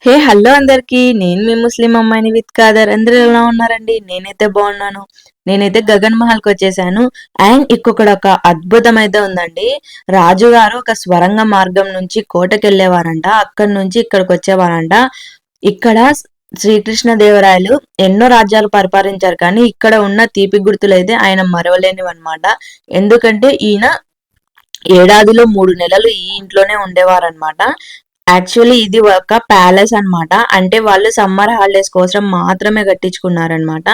Hey hello అందరికి, నేను మీ ముస్లిం అమ్మాయిని విత్ కాదర్. అందరూ ఎలా ఉన్నారండి? నేనైతే బాగున్నాను. నేనైతే గగన్ మహల్కి వచ్చేసాను. అండ్ ఇక్కడ ఒక అద్భుతం అయితే ఉందండి. రాజుగారు ఒక స్వరంగ మార్గం నుంచి కోటకి వెళ్ళేవారంట, అక్కడి నుంచి ఇక్కడికి వచ్చేవారంట. ఇక్కడ శ్రీకృష్ణ దేవరాయలు ఎన్నో రాజ్యాలు పరిపాలించారు, కానీ ఇక్కడ ఉన్న తీపి గుర్తులు అయితే ఆయన మరవలేనివి అనమాట. ఎందుకంటే ఈయన ఏడాదిలో 3 నెలలు ఈ ఇంట్లోనే ఉండేవారనమాట. యాక్చువల్లీ ఇది ఒక ప్యాలెస్ అన్నమాట. అంటే వాళ్ళు సమ్మర్ హాలిడేస్ కోసం మాత్రమే కట్టించుకున్నారనమాట.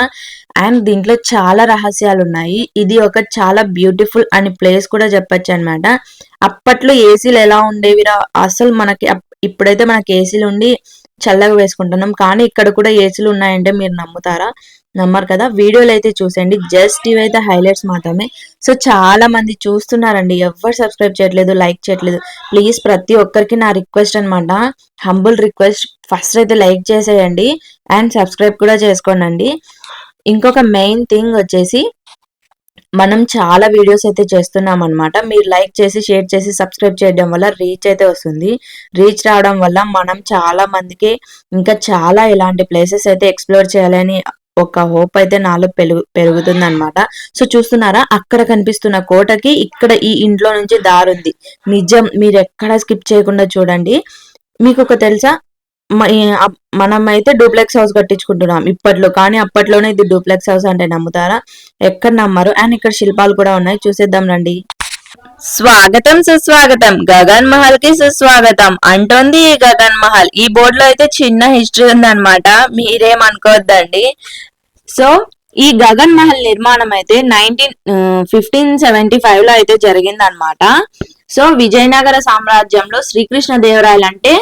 అండ్ దీంట్లో చాలా రహస్యాలు ఉన్నాయి. ఇది ఒక చాలా బ్యూటిఫుల్ అని ప్లేస్ కూడా చెప్పొచ్చు అనమాట. అప్పట్లో ఏసీలు ఎలా ఉండేవిరా అసలు మనకి, ఇప్పుడైతే మనకి ఏసీలు ఉండి చల్లగా వేసుకుంటున్నాం, కానీ ఇక్కడ కూడా ఏసీలు ఉన్నాయంటే మీరు నమ్ముతారా? నమ్మరు కదా. వీడియోలు అయితే చూసేయండి, జస్ట్ ఇవైతే హైలైట్స్ మాత్రమే. సో చాలా మంది చూస్తున్నారండి, ఎవరు సబ్స్క్రైబ్ చేయట్లేదు, లైక్ చేయట్లేదు. ప్లీజ్ ప్రతి ఒక్కరికి నా రిక్వెస్ట్ అనమాట, హంబుల్ రిక్వెస్ట్, ఫస్ట్ అయితే లైక్ చేసేయండి అండ్ సబ్స్క్రైబ్ కూడా చేసుకోండి. ఇంకొక మెయిన్ థింగ్ వచ్చేసి, మనం చాలా వీడియోస్ అయితే చేస్తున్నాం అనమాట. మీరు లైక్ చేసి, షేర్ చేసి, సబ్స్క్రైబ్ చేయడం వల్ల రీచ్ అయితే వస్తుంది. రీచ్ రావడం వల్ల మనం చాలా మందికి ఇంకా చాలా ఇలాంటి ప్లేసెస్ అయితే ఎక్స్ప్లోర్ చేయాలని ఒక హోప్ అయితే నాలో పెరుగుతుంది అనమాట. సో చూస్తున్నారా, అక్కడ కనిపిస్తున్న కోటకి ఇక్కడ ఈ ఇంట్లో నుంచి దారుంది. నిజం, మీరు ఎక్కడ స్కిప్ చేయకుండా చూడండి. మీకు ఒక తెలుసా, మనం అయితే డూప్లెక్స్ హౌస్ కట్టించుకుంటున్నాం ఇప్పట్లో, కానీ అప్పట్లోనే ఇది డూప్లెక్స్ హౌస్ అంటే నమ్ముతారా? ఎక్కడ నమ్మరు. అండ్ ఇక్కడ శిల్పాలు కూడా ఉన్నాయి, చూసేద్దాం రండి. స్వాగతం సుస్వాగతం, గగన్ మహల్ కి సుస్వాగతం అంటోంది ఈ గగన్ మహల్. ఈ బోర్డు లో అయితే చిన్న హిస్టరీ ఉందన్నమాట, మీరేమనుకోవద్దండి. సో ఈ గగన్ మహల్ నిర్మాణం అయితే 1575 లో అయితే జరిగింది అనమాట. సో విజయనగర సామ్రాజ్యంలో శ్రీకృష్ణ దేవరాయలు అంటే,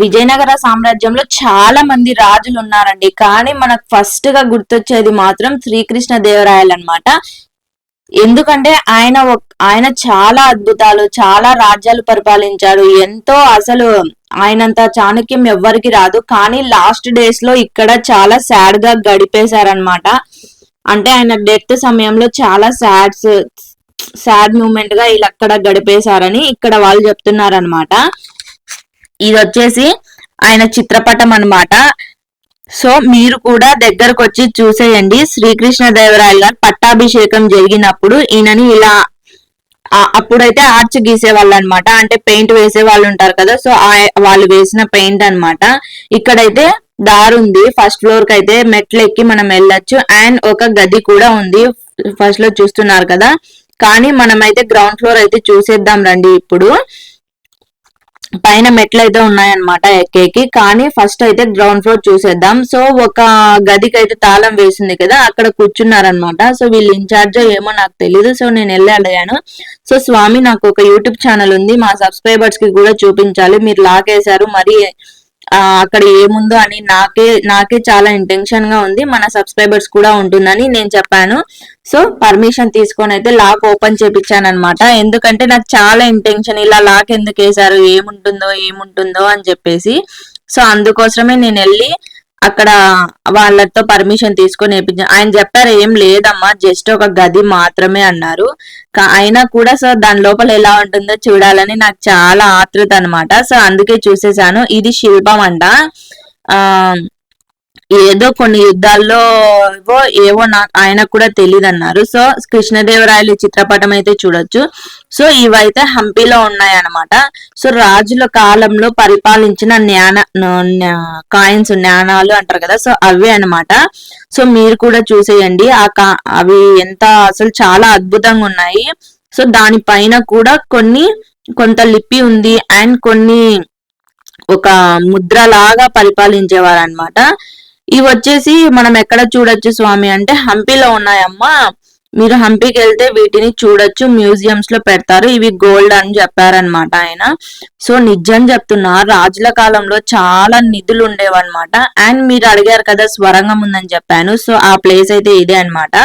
విజయనగర సామ్రాజ్యంలో చాలా మంది రాజులు ఉన్నారండి, కానీ మనకు ఫస్ట్ గా గుర్తొచ్చేది మాత్రం శ్రీకృష్ణ దేవరాయలు అనమాట. ఎందుకంటే ఆయన చాలా అద్భుతాలు, చాలా రాజ్యాలు పరిపాలించాడు. ఎంతో అసలు ఆయనంత చాణక్యం ఎవ్వరికి రాదు. కానీ లాస్ట్ డేస్ లో ఇక్కడ చాలా సాడ్ గా గడిపేశారనమాట. అంటే ఆయన డెత్ సమయంలో చాలా సాడ్ మూమెంట్ గా ఇలా అక్కడ గడిపేశారని ఇక్కడ వాళ్ళు చెప్తున్నారనమాట. ఇది వచ్చేసి ఆయన చిత్రపటం అన్నమాట. సో మీరు కూడా దగ్గరకు వచ్చి చూసేయండి. శ్రీకృష్ణ దేవరాయలు గారు పట్టాభిషేకం జరిగినప్పుడు ఈయనని ఇలా, అప్పుడైతే ఆర్చ్ గీసే వాళ్ళు అనమాట, అంటే పెయింట్ వేసే వాళ్ళు ఉంటారు కదా, సో వాళ్ళు వేసిన పెయింట్ అనమాట. ఇక్కడైతే దారుంది, ఫస్ట్ ఫ్లోర్ కి అయితే మెట్లు ఎక్కి మనం వెళ్ళొచ్చు. అండ్ ఒక గది కూడా ఉంది, ఫస్ట్ లో చూస్తున్నారు కదా. కానీ మనం అయితే గ్రౌండ్ ఫ్లోర్ అయితే చూసేద్దాం రండి. ఇప్పుడు పైన మెట్లు అయితే ఉన్నాయన్నమాట ఎక్కేకి, కానీ ఫస్ట్ అయితే గ్రౌండ్ ఫ్లోర్ చూసేద్దాం. సో ఒక గదికి అయితే తాళం వేసింది కదా, అక్కడ కూర్చున్నారనమాట. సో వీళ్ళు ఇన్ఛార్జ్ ఏమో నాకు తెలియదు. సో నేను వెళ్ళి అడిగాను. సో స్వామి, నాకు ఒక యూట్యూబ్ ఛానల్ ఉంది, మా సబ్స్క్రైబర్స్ కి కూడా చూపించాలి, మీరు లాగేశారు మరి అక్కడ ఏముందో అని నాకే చాలా ఇంటెన్షన్ గా ఉంది, మన సబ్స్క్రైబర్స్ కూడా ఉంటుందని నేను చెప్పాను. సో పర్మిషన్ తీసుకొని అయితే లాక్ ఓపెన్ చేపించాను అనమాట. ఎందుకంటే నాకు చాలా ఇంటెన్షన్, ఇలా లాక్ ఎందుకు వేసారు, ఏముంటుందో అని చెప్పేసి. సో అందుకోసమే నేను వెళ్ళి అక్కడ వాళ్ళతో పర్మిషన్ తీసుకొని వేయించాను. ఆయన చెప్పారు, ఏం లేదమ్మా, జస్ట్ ఒక గది మాత్రమే అన్నారు. అయినా కూడా సో దాని లోపల ఎలా ఉంటుందో చూడాలని నాకు చాలా ఆతృత అనమాట. సో అందుకే చూసేసాను. ఇది శిల్పం అంట, ఏదో కొన్ని యుద్ధాల్లో ఏవో ఆయన కూడా తెలియదు అన్నారు. సో కృష్ణదేవరాయలు చిత్రపటం అయితే చూడొచ్చు. సో ఇవైతే హంపీలో ఉన్నాయన్నమాట. సో రాజుల కాలంలో పరిపాలించిన కాయిన్స్, జ్ఞానాలు అంటారు కదా, సో అవే అనమాట. సో మీరు కూడా చూసేయండి, అవి ఎంత అసలు చాలా అద్భుతంగా ఉన్నాయి. సో దానిపైన కూడా కొంత లిపి ఉంది, అండ్ కొన్ని ఒక ముద్ర లాగా పరిపాలించేవారు అనమాట. ఇవి వచ్చేసి మనం ఎక్కడ చూడొచ్చు స్వామి అంటే, హంపీలో ఉన్నాయమ్మా, మీరు హంపీకి వెళ్తే వీటిని చూడొచ్చు, మ్యూజియంస్ లో పెడతారు, ఇవి గోల్డ్ అని చెప్పారనమాట ఆయన. సో నిజం చెప్తున్నా, రాజుల కాలంలో చాలా నిధులు ఉండేవన్నమాట. అండ్ మీరు అడిగారు కదా స్వరంగం ఉందని చెప్పాను, సో ఆ ప్లేస్ అయితే ఇదే అనమాట.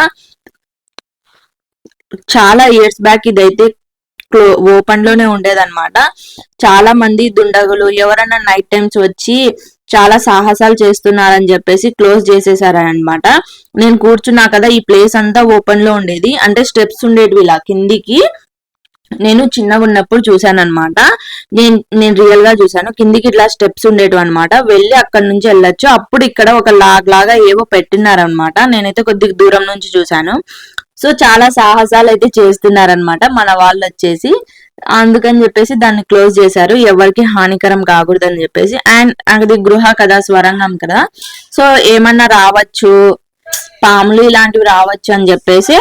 చాలా ఇయర్స్ బ్యాక్ ఇదైతే ఓపెన్ లోనే ఉండేదన్నమాట. చాలా మంది దుండగులు ఎవరన్నా నైట్ టైమ్స్ వచ్చి చాలా సాహసాలు చేస్తున్నారని చెప్పేసి క్లోజ్ చేసేసారనమాట. నేను కూర్చున్నా కదా, ఈ ప్లేస్ అంతా ఓపెన్ లో ఉండేది, అంటే స్టెప్స్ ఉండేటివి ఇలా కిందికి, నేను చిన్నగా ఉన్నప్పుడు చూసాను అనమాట. నేను రియల్ గా చూసాను. కిందికి ఇట్లా స్టెప్స్ ఉండేవి అనమాట. వెళ్ళి అక్కడ నుంచి వెళ్ళొచ్చు. అప్పుడు ఇక్కడ ఒక లాగా ఏవో పెట్టినారనమాట. నేనైతే కొద్దిగా దూరం నుంచి చూసాను. సో చాలా సాహసాలు అయితే చేస్తున్నారనమాట మన వాళ్ళు వచ్చేసి. అందుకని చెప్పేసి దాన్ని క్లోజ్ చేశారు, ఎవరికి హానికరం కాకూడదు అని చెప్పేసి. అండ్ అది గృహ కదా, స్వరంగం కదా, సో ఏమన్నా రావచ్చు, పాములు ఇలాంటివి రావచ్చు అని చెప్పేసి,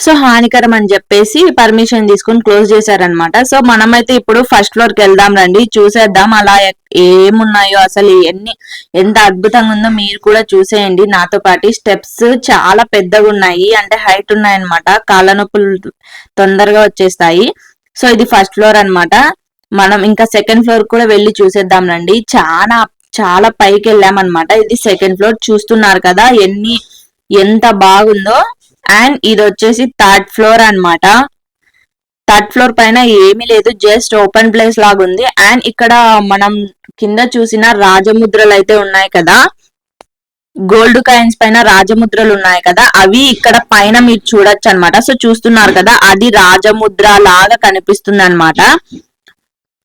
సో హానికరం అని చెప్పేసి పర్మిషన్ తీసుకొని క్లోజ్ చేశారనమాట. సో మనమైతే ఇప్పుడు ఫస్ట్ ఫ్లోర్ కి వెళ్దాం రండి, చూసేద్దాం అలా ఏమున్నాయో, అసలు ఎంత అద్భుతంగా ఉందో మీరు కూడా చూసేయండి నాతో పాటు. స్టెప్స్ చాలా పెద్దగా ఉన్నాయి, అంటే హైట్ ఉన్నాయన్నమాట. కాళ్ళ నొప్పులు తొందరగా వచ్చేస్తాయి. సో ఇది ఫస్ట్ ఫ్లోర్ అన్నమాట. మనం ఇంకా సెకండ్ ఫ్లోర్ కూడా వెళ్ళి చూసేద్దాం రండి. చాలా పైకి వెళ్ళామన్నమాట. ఇది సెకండ్ ఫ్లోర్, చూస్తున్నారు కదా ఎంత బాగుందో. అండ్ ఇది వచ్చేసి థర్డ్ ఫ్లోర్ అన్నమాట. థర్డ్ ఫ్లోర్ పైన ఏమీ లేదు, జస్ట్ ఓపెన్ ప్లేస్ లాగా ఉంది. అండ్ ఇక్కడ మనం కింద చూసిన రాజముద్రలు అయితే ఉన్నాయి కదా, గోల్డ్ కాయిన్స్ పైన రాజముద్రలు ఉన్నాయి కదా, అవి ఇక్కడ పైన మీరు చూడొచ్చు అనమాట. సో చూస్తున్నారు కదా, అది రాజముద్ర లాగా కనిపిస్తుంది అనమాట.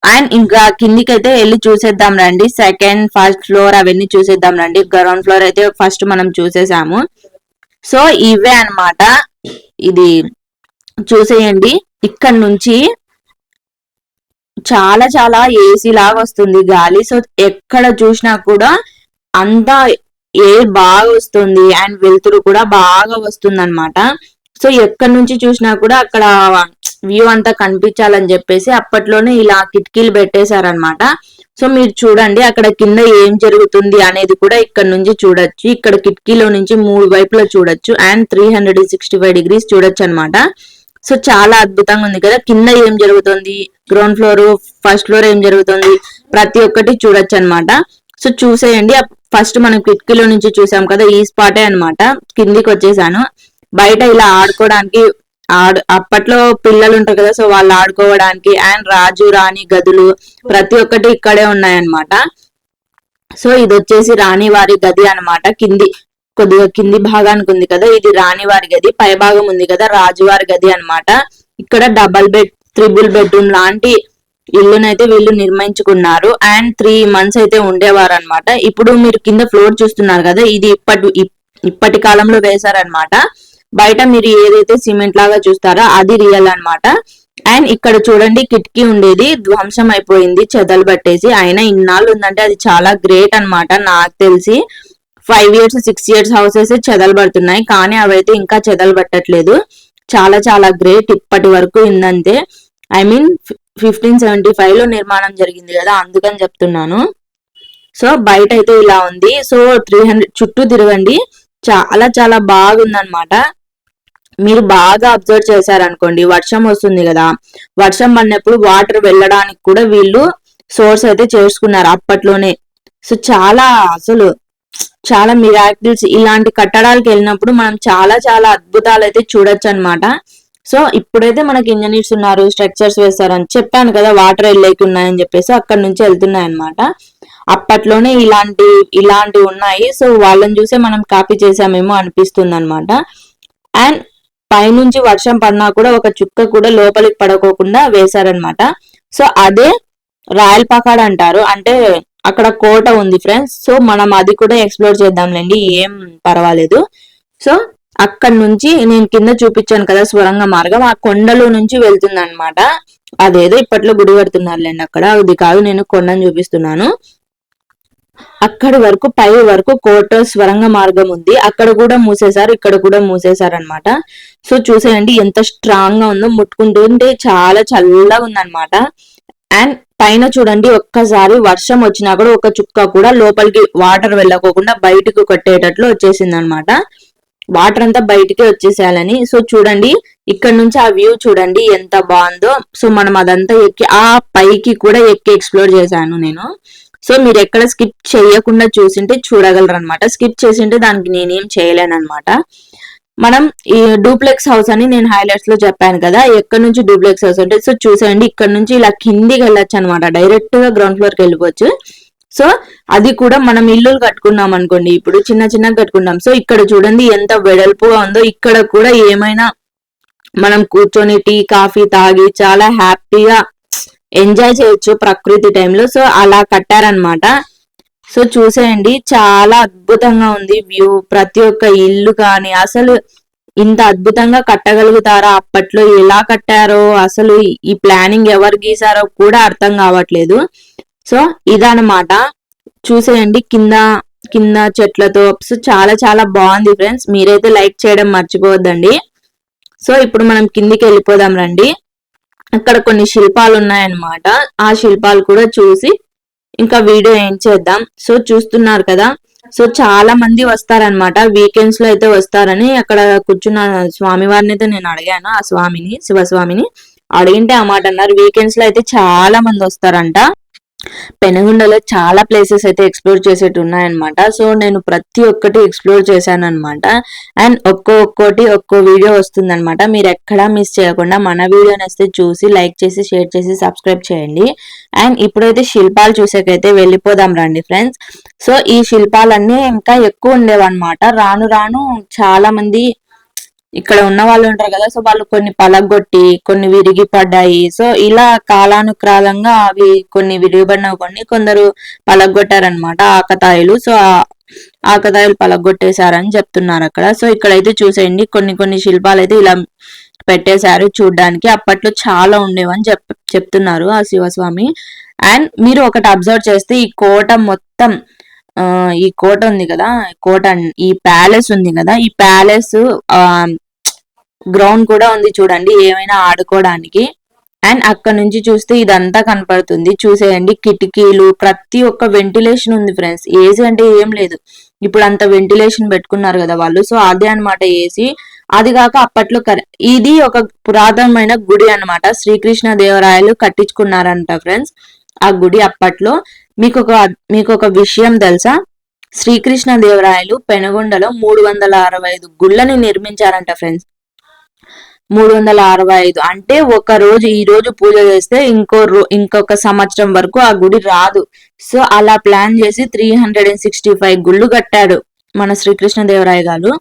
అండ్ ఇంకా కిందికి అయితే వెళ్ళి చూసేద్దాం రండి. సెకండ్, ఫస్ట్ ఫ్లోర్ అవన్నీ చూసేద్దాం రండి. గ్రౌండ్ ఫ్లోర్ అయితే ఫస్ట్ మనం చూసేసాము. సో ఇవే అన్నమాట. ఇది చూసేయండి, ఇక్కడ నుంచి చాలా చాలా ఏసీ లాగా వస్తుంది గాలి. సో ఎక్కడ చూసినా కూడా అంతా ఎయిర్ బాగా వస్తుంది అండ్ వెలుతురు కూడా బాగా వస్తుంది అనమాట. సో ఎక్కడి నుంచి చూసినా కూడా అక్కడ వ్యూ అంతా కనిపించాలని చెప్పేసి అప్పట్లోనే ఇలా కిటికీలు పెట్టేశారనమాట. సో మీరు చూడండి, అక్కడ కింద ఏం జరుగుతుంది అనేది కూడా ఇక్కడ నుంచి చూడొచ్చు. ఇక్కడ కిటికీలో నుంచి 3 వైపులా చూడొచ్చు అండ్ 365 డిగ్రీస్ చూడొచ్చు అనమాట. సో చాలా అద్భుతంగా ఉంది కదా. కింద ఏం జరుగుతుంది, గ్రౌండ్ ఫ్లోర్, ఫస్ట్ ఫ్లోర్ ఏం జరుగుతుంది, ప్రతి ఒక్కటి చూడొచ్చు అనమాట. సో చూసేయండి. ఫస్ట్ మనం కిటికీలో నుంచి చూసాం కదా, ఈ స్పాటే అనమాట. కిందికి వచ్చేసాను. బయట ఇలా ఆడుకోవడానికి అప్పట్లో పిల్లలు ఉంటారు కదా, సో వాళ్ళు ఆడుకోవడానికి అండ్ రాజు రాణి గదులు ప్రతి ఒక్కటి ఇక్కడే ఉన్నాయన్నమాట. సో ఇది వచ్చేసి రాణి వారి గది అనమాట. కొద్దిగా కింది భాగానికి ఉంది కదా, ఇది రాణి వారి గది. పై భాగం ఉంది కదా, రాజువారి గది అనమాట. ఇక్కడ డబల్ బెడ్, త్రిబుల్ బెడ్రూమ్ లాంటి ఇల్లునైతే వీళ్ళు నిర్మించుకున్నారు. అండ్ 3 months అయితే ఉండేవారు అనమాట. ఇప్పుడు మీరు కింద ఫ్లోర్ చూస్తున్నారు కదా, ఇది ఇప్పటి కాలంలో వేశారనమాట. బయట మీరు ఏదైతే సిమెంట్ లాగా చూస్తారో అది రియల్ అనమాట. అండ్ ఇక్కడ చూడండి, కిటికీ ఉండేది ధ్వంసం అయిపోయింది చెదలు పట్టేసి. అయినా ఇన్నాళ్ళు ఉందంటే అది చాలా గ్రేట్ అనమాట. నాకు తెలిసి 5 years 6 years హౌసెస్ చెదలు పడుతున్నాయి, కానీ అవైతే ఇంకా చెదలు పట్టట్లేదు. చాలా చాలా గ్రేట్. ఇప్పటి వరకు ఉందంతే. ఐ మీన్ 1575 లో నిర్మాణం జరిగింది కదా, అందుకని చెప్తున్నాను. సో బయట అయితే ఇలా ఉంది. సో 300 చుట్టూ తిరగండి, చాలా చాలా బాగుందన్నమాట. మీరు బాగా అబ్జర్వ్ చేశారనుకోండి, వర్షం వస్తుంది కదా, వర్షం పడినప్పుడు వాటర్ వెళ్ళడానికి కూడా వీళ్ళు సోర్స్ అయితే చేసుకున్నారు అప్పట్లోనే. సో చాలా మిరాకిల్స్, ఇలాంటి కట్టడాలకు వెళ్ళినప్పుడు మనం చాలా చాలా అద్భుతాలు అయితే చూడొచ్చు అనమాట. సో ఇప్పుడైతే మనకి ఇంజనీర్స్ ఉన్నారు, స్ట్రక్చర్స్ వేస్తారని చెప్పాను కదా, వాటర్ వెళ్ళేకి ఉన్నాయని చెప్పేసి అక్కడ నుంచి వెళ్తున్నాయి అనమాట. అప్పట్లోనే ఇలాంటి ఉన్నాయి. సో వాళ్ళని చూసే మనం కాపీ చేసామేమో అనిపిస్తుంది అనమాట. అండ్ పైనుంచి వర్షం పడినా కూడా ఒక చుక్క కూడా లోపలికి పడుకోకుండా వేశారనమాట. సో అదే రాయల్ పకాడ్ అంటారు, అంటే అక్కడ కోట ఉంది ఫ్రెండ్స్. సో మనం అది కూడా ఎక్స్ప్లోర్ చేద్దాంలేండి, ఏం పర్వాలేదు. సో అక్కడ నుంచి నేను కింద చూపించాను కదా స్వరంగ మార్గం, ఆ కొండలో నుంచి వెళ్తుంది అనమాట. అదేదో ఇప్పట్లో గుడి కడుతున్నారులేండి అక్కడ, అది కాదు, నేను కొండను చూపిస్తున్నాను. అక్కడి వరకు పై వరకు కోట స్వరంగ మార్గం ఉంది. అక్కడ కూడా మూసేశారు, ఇక్కడ కూడా మూసేశారు అనమాట. సో చూసేయండి ఎంత స్ట్రాంగ్ గా ఉందో, ముట్టుకుంటుంటే చాలా చల్లగా ఉందన్నమాట. అండ్ పైన చూడండి, ఒక్కసారి వర్షం వచ్చినా కూడా ఒక చుక్క కూడా లోపలికి వాటర్ వెళ్ళకోకుండా బయటకు కొట్టేటట్లు వచ్చేసింది అనమాట. వాటర్ అంతా బయటికి వచ్చేసేయాలని. సో చూడండి, ఇక్కడ నుంచి ఆ వ్యూ చూడండి ఎంత బాగుందో. సో మనం అదంతా ఎక్కి ఆ పైకి కూడా ఎక్కి ఎక్స్ప్లోర్ చేశాను నేను. సో మీరు ఎక్కడ స్కిప్ చేయకుండా చూసింటే చూడగలరు అనమాట. స్కిప్ చేసింటే దానికి నేనేం చేయలేను అనమాట. మనం ఈ డూప్లెక్స్ హౌస్ అని నేను హైలైట్స్ లో చెప్పాను కదా, ఎక్కడ నుంచి డూప్లెక్స్ హౌస్ అంటే, సో చూసేయండి ఇక్కడ నుంచి ఇలా కిందికి వెళ్ళొచ్చు అనమాట, డైరెక్ట్ గా గ్రౌండ్ ఫ్లోర్ కి వెళ్ళిపోవచ్చు. సో అది కూడా మనం ఇల్లులు కట్టుకున్నాం అనుకోండి, ఇప్పుడు చిన్న చిన్నగా కట్టుకున్నాం. సో ఇక్కడ చూడండి ఎంత వెడల్పుగా ఉందో. ఇక్కడ కూడా ఏమైనా మనం కూర్చొని టీ కాఫీ తాగి చాలా హ్యాపీగా ఎంజాయ్ చేయొచ్చు ప్రకృతి టైంలో. సో అలా కట్టారనమాట. సో చూసేయండి, చాలా అద్భుతంగా ఉంది వ్యూ. ప్రతి ఒక్క ఇల్లు కానీ అసలు ఇంత అద్భుతంగా కట్టగలుగుతారా, అప్పట్లో ఎలా కట్టారో అసలు ఈ ప్లానింగ్ ఎవరు గీసారో కూడా అర్థం కావట్లేదు. సో ఇదనమాట, చూసేయండి కింద కింద చెట్లతో. సో చాలా చాలా బాగుంది ఫ్రెండ్స్. మీరైతే లైక్ చేయడం మర్చిపోవద్దండి. సో ఇప్పుడు మనం కిందికి వెళ్ళిపోదాం రండి. అక్కడ కొన్ని శిల్పాలు ఉన్నాయన్నమాట. ఆ శిల్పాలు కూడా చూసి ఇంకా వీడియో ఏం చేద్దాం. సో చూస్తున్నారు కదా, సో చాలా మంది వస్తారనమాట. వీకెండ్స్ లో అయితే వస్తారని అక్కడ కూర్చున్న స్వామి వారిని అయితే నేను అడిగాను. ఆ స్వామిని, శివస్వామిని అడిగింటే ఆ మాట అన్నారు. వీకెండ్స్ లో అయితే చాలా మంది వస్తారంట. పెనుగొండలో చాలా ప్లేసెస్ అయితే ఎక్స్ప్లోర్ చేసేట్టు ఉన్నాయన్నమాట. సో నేను ప్రతి ఒక్కటి ఎక్స్ప్లోర్ చేశాను అనమాట. అండ్ ఒక్కో వీడియో వస్తుందన్నమాట. మీరు ఎక్కడా మిస్ చేయకుండా మన వీడియోని వస్తే చూసి లైక్ చేసి షేర్ చేసి సబ్స్క్రైబ్ చేయండి. అండ్ ఇప్పుడైతే శిల్పాలు చూసేకైతే వెళ్ళిపోదాం రండి ఫ్రెండ్స్. సో ఈ శిల్పాలన్నీ ఇంకా ఎక్కువ ఉండేవన్నమాట. రాను రాను చాలా మంది ఇక్కడ ఉన్న వాళ్ళు ఉంటారు కదా, సో వాళ్ళు కొన్ని పలగొట్టి కొన్ని విరిగి పడ్డాయి. సో ఇలా కాలానుక్రాలంగా అవి కొన్ని విరిగిపడిన కొందరు పలగొట్టారనమాట ఆకతాయిలు. సో ఆకతాయిలు పలగొట్టేశారని చెప్తున్నారు అక్కడ. సో ఇక్కడైతే చూసేయండి, కొన్ని శిల్పాలు అయితే ఇలా పెట్టేశారు చూడ్డానికి. అప్పట్లో చాలా ఉండేవని చెప్తున్నారు ఆ శివస్వామి. అండ్ మీరు ఒకటి అబ్జర్వ్ చేస్తే ఈ కోట మొత్తం, ఈ కోట ఉంది కదా, ఈ ప్యాలెస్ ఉంది కదా, ఈ ప్యాలెస్ గ్రౌండ్ కూడా ఉంది చూడండి, ఏమైనా ఆడుకోవడానికి. అండ్ అక్కడ నుంచి చూస్తే ఇదంతా కనపడుతుంది. చూసేయండి, కిటికీలు, ప్రతి ఒక్క వెంటిలేషన్ ఉంది ఫ్రెండ్స్. ఏసీ అంటే ఏం లేదు, ఇప్పుడు అంత వెంటిలేషన్ పెట్టుకున్నారు కదా వాళ్ళు. సో అదే అనమాట ఏసీ. అది కాక అప్పట్లో ఇది ఒక పురాతనమైన గుడి అనమాట. శ్రీకృష్ణ దేవరాయలు కట్టించుకున్నారంట ఫ్రెండ్స్ ఆ గుడి అప్పట్లో. మీకు ఒక విషయం తెలుసా, శ్రీకృష్ణ దేవరాయలు పెనుగొండలో 365 గుళ్ళని నిర్మించారంట ఫ్రెండ్స్. 365 అంటే ఒక రోజు, ఈ రోజు పూజ చేస్తే ఇంకొక సంవత్సరం వరకు ఆ గుడి రాదు. సో అలా ప్లాన్ చేసి 365 గుళ్ళు కట్టాడు మన శ్రీకృష్ణ దేవరాయ గారు.